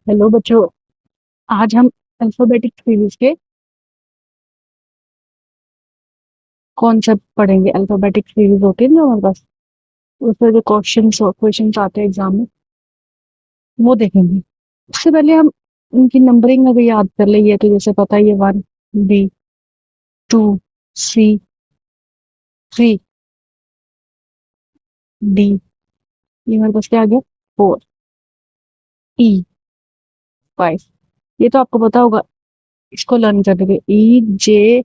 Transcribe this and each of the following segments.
Hello बच्चों। आज हम अल्फाबेटिक सीरीज के कॉन्सेप्ट पढ़ेंगे। अल्फाबेटिक सीरीज होती है ना हमारे पास, उसमें जो क्वेश्चंस आते हैं एग्जाम में, वो देखेंगे। उससे पहले हम उनकी नंबरिंग अगर याद कर लेंगे तो जैसे पता ही है, 1, B, 2, C, 3, D, ये हमारे पास क्या आ गया, 4, E, 5। ये तो आपको पता होगा, इसको लर्न कर देंगे। EJOTY,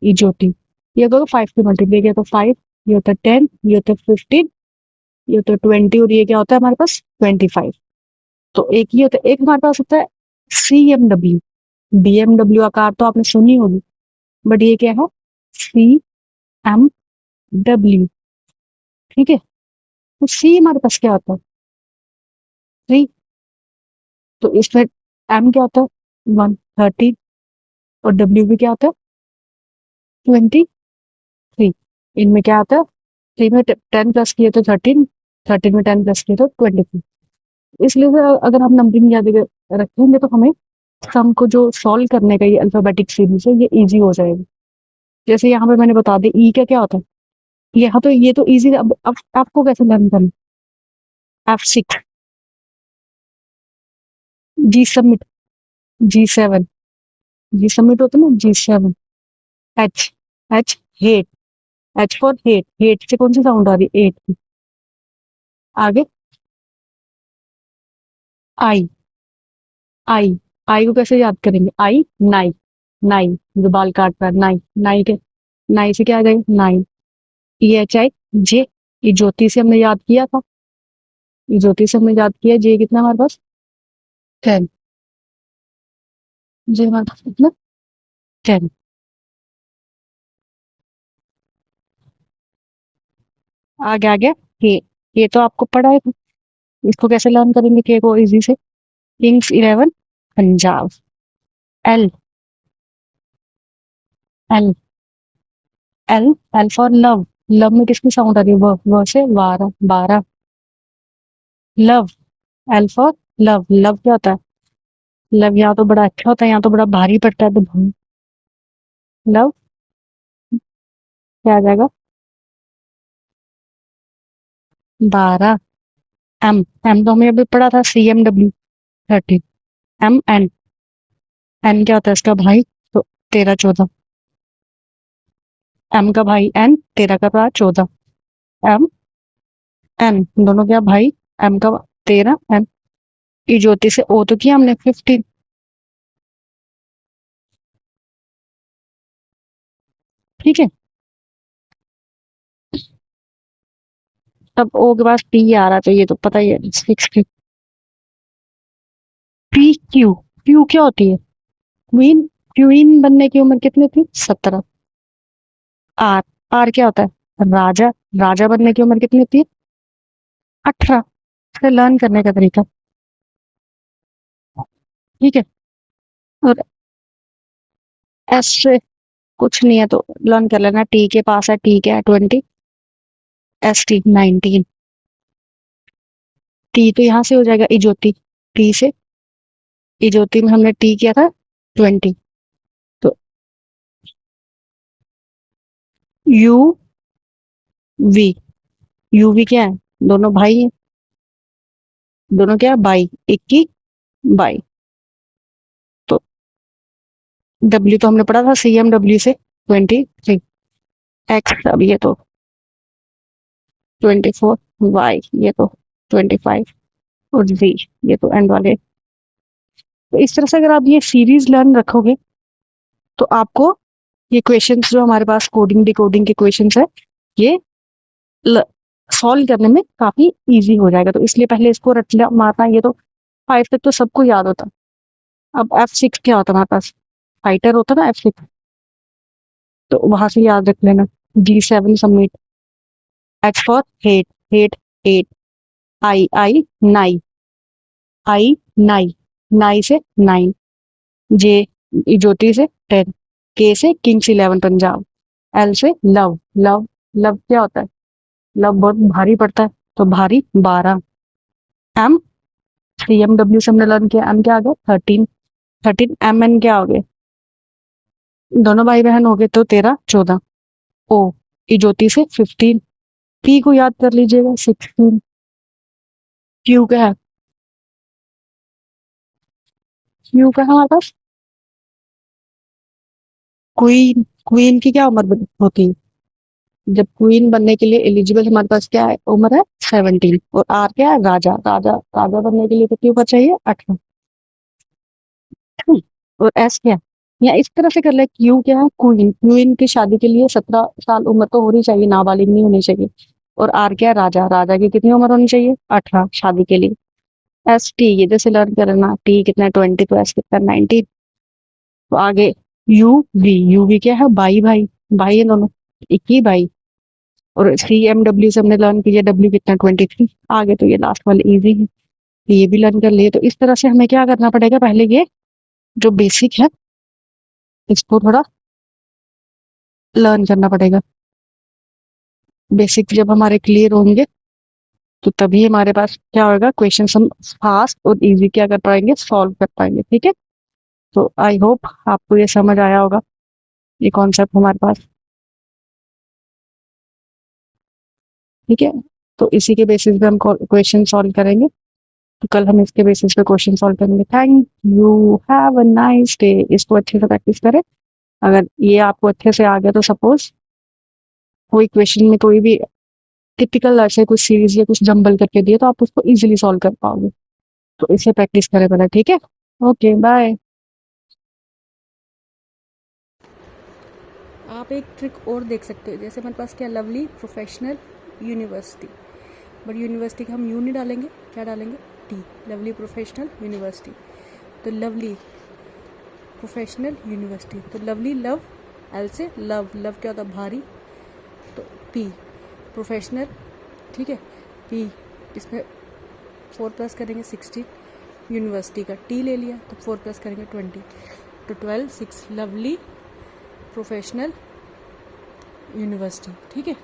इजोटी। ये अगर 5 की मल्टीप्लाई किया तो 5, ये होता है 10, ये होता है 15, ये होता है 20, और ये क्या होता है हमारे पास, 25। तो एक ये होता है, एक हमारे पास होता है CMW। BMW आकार तो आपने सुनी होगी, बट ये क्या है, CMW। ठीक है। तो C हमारे पास क्या होता है, 3। तो इसमें M क्या होता है, 1, 13, और W भी क्या होता है, 23। इनमें क्या आता है, 3 में 10 प्लस किए तो 13, 13 में 10 प्लस किए तो 23। इसलिए अगर हम नंबरिंग याद रखेंगे तो हमें सम को जो सॉल्व करने का ये अल्फाबेटिक सीरीज है, ये इजी हो जाएगा। जैसे यहाँ पे मैंने बता दी ई का क्या होता है, यहाँ तो ये तो इजी। अब आपको कैसे लर्न करना, F6, G सबमिट, G7, जी सबमिट होता है ना, G7। H, H hate, H for hate, hate से कौन सी साउंड आ रही है, एट की। आगे आई, आई, आई को कैसे याद करेंगे, आई, नाई, नाई जो बाल काटता है, नाई, नाई के, नाई से क्या आ जाएगा, नाइन। EHI, जे, ये ज्योति से हमने याद किया था, ये ज्योति से हमने याद किया, जे कितना हमारे पास, 10। जे हमारे पास कितना, 10। आगे आ गया के, ये तो आपको पढ़ा है। इसको कैसे लर्न करेंगे के को, इजी से, Kings 11 Punjab. L, L, L, L for love. Love में किसकी साउंड आ रही है, व से 12, 12। Love, L for love. Love क्या होता है, लव यहाँ तो बड़ा अच्छा होता है, यहाँ तो बड़ा भारी पड़ता है, तो लव क्या आ जाएगा, 12। एम, एम तो हमें अभी पढ़ा था, CMW, 13। MN, एन क्या होता है इसका भाई, तो 13, 14। एम का भाई एन, 13 का भाई 14। एम, एन दोनों क्या भाई, एम का 13, एन। ई ज्योति से ओ तो किया हमने, 15। ठीक है। तब ओ के पास पी आ रहा, तो ये तो पता ही है, 6। PQ, क्यू क्या होती है, क्वीन। क्वीन बनने की उम्र कितनी थी, 17। आर, आर क्या होता है, राजा। राजा बनने की उम्र कितनी होती है, 18। से लर्न करने का तरीका। ठीक है। और एस से कुछ नहीं है तो लर्न कर लेना, टी के पास है, टी क्या है, 20। ST 19। टी तो यहाँ से हो जाएगा इजोती, टी से, इजोती में हमने टी किया था 20। तो UV, UV क्या है, दोनों भाई हैं, दोनों क्या है, बाई, 21, बाई। तो W तो हमने पढ़ा था, CMW से 23। X, अब ये तो 24। Y ये तो 25। और Z ये तो एंड वाले। तो इस तरह से अगर आप ये सीरीज लर्न रखोगे तो आपको ये क्वेश्चंस जो हमारे पास कोडिंग डिकोडिंग के क्वेश्चंस है, ये सॉल्व करने में काफी इजी हो जाएगा। तो इसलिए पहले इसको रट मारना, ये तो 5 तक तो सबको याद होता। अब F6 क्या होता है हमारे पास, फाइटर होता ना F6, तो वहां से याद रख लेना। G7 submit, H for hate, hate 8। आई, नाई, आई, नाई, नाई से 9। जे, ज्योति से 10। के से किंग्स 11 पंजाब। एल से लव, लव, लव क्या होता है, लव बहुत भारी पड़ता है, तो भारी 12। एम, CMW से हमने लर्न किया, एम क्या आ गया 13, 13 MN क्या हो गए, दोनों भाई बहन हो गए तो 13 14। ओ ई ज्योति से 15, पी को याद कर लीजिएगा 16, क्यू क्या है, क्यू का है हमारे पास क्वीन, क्वीन की क्या उम्र होती है, जब क्वीन बनने के लिए एलिजिबल हमारे पास क्या है उम्र है 17। और आर क्या है राजा, राजा राजा बनने के लिए कितनी उम्र चाहिए 18। और एस क्या है, या इस तरह से कर ले, क्यू क्या है क्वीन, क्वीन की शादी के लिए 17 साल उम्र तो होनी चाहिए, नाबालिग नहीं होनी चाहिए। और आर क्या है राजा, राजा की कितनी उम्र होनी चाहिए 18 शादी के लिए। एस टी ये जैसे लर्न करना, टी कितना 20 तो एस कितना 19। तो आगे यू वी, यू वी क्या है भाई, भाई भाई है दोनों, एक ही भाई। और सी एम डब्ल्यू से हमने लर्न किया डब्ल्यू कितना 23। आगे तो ये लास्ट वाले इजी है, ये भी लर्न कर लिए। तो इस तरह से हमें क्या करना पड़ेगा, पहले ये जो बेसिक है इसको थोड़ा लर्न करना पड़ेगा। बेसिक जब हमारे क्लियर होंगे तो तभी हमारे पास क्या होगा, क्वेश्चन हम फास्ट और इजी क्या कर पाएंगे, सॉल्व कर पाएंगे। ठीक है, तो आई होप आपको ये समझ आया होगा, ये कॉन्सेप्ट हमारे पास। ठीक है, तो इसी के बेसिस पे हम क्वेश्चन सॉल्व करेंगे। तो कल हम इसके बेसिस पे क्वेश्चन सॉल्व करेंगे। Thank you, have a nice day. इसको अच्छे से प्रैक्टिस करें। अगर ये आपको अच्छे से आ गया तो सपोज कोई क्वेश्चन में कोई भी टिपिकल ऐसे कुछ सीरीज या कुछ जंबल करके दिए तो आप उसको इजीली सॉल्व कर पाओगे। तो इसे प्रैक्टिस करें पहले। ठीक है, ओके बाय। आप एक ट्रिक और देख सकते हो, जैसे हमारे पास क्या lovely professional university, but university का हम यू नहीं डालेंगे, क्या डालेंगे टी, लवली प्रोफेशनल यूनिवर्सिटी। तो लवली प्रोफेशनल यूनिवर्सिटी, तो लवली लव, एल से लव, लव क्या होता है भारी, तो पी प्रोफेशनल, ठीक है, पी इसमें 4 प्लस करेंगे 16, यूनिवर्सिटी का टी ले लिया तो 4 प्लस करेंगे 20, तो 12 6 लवली प्रोफेशनल यूनिवर्सिटी। ठीक है।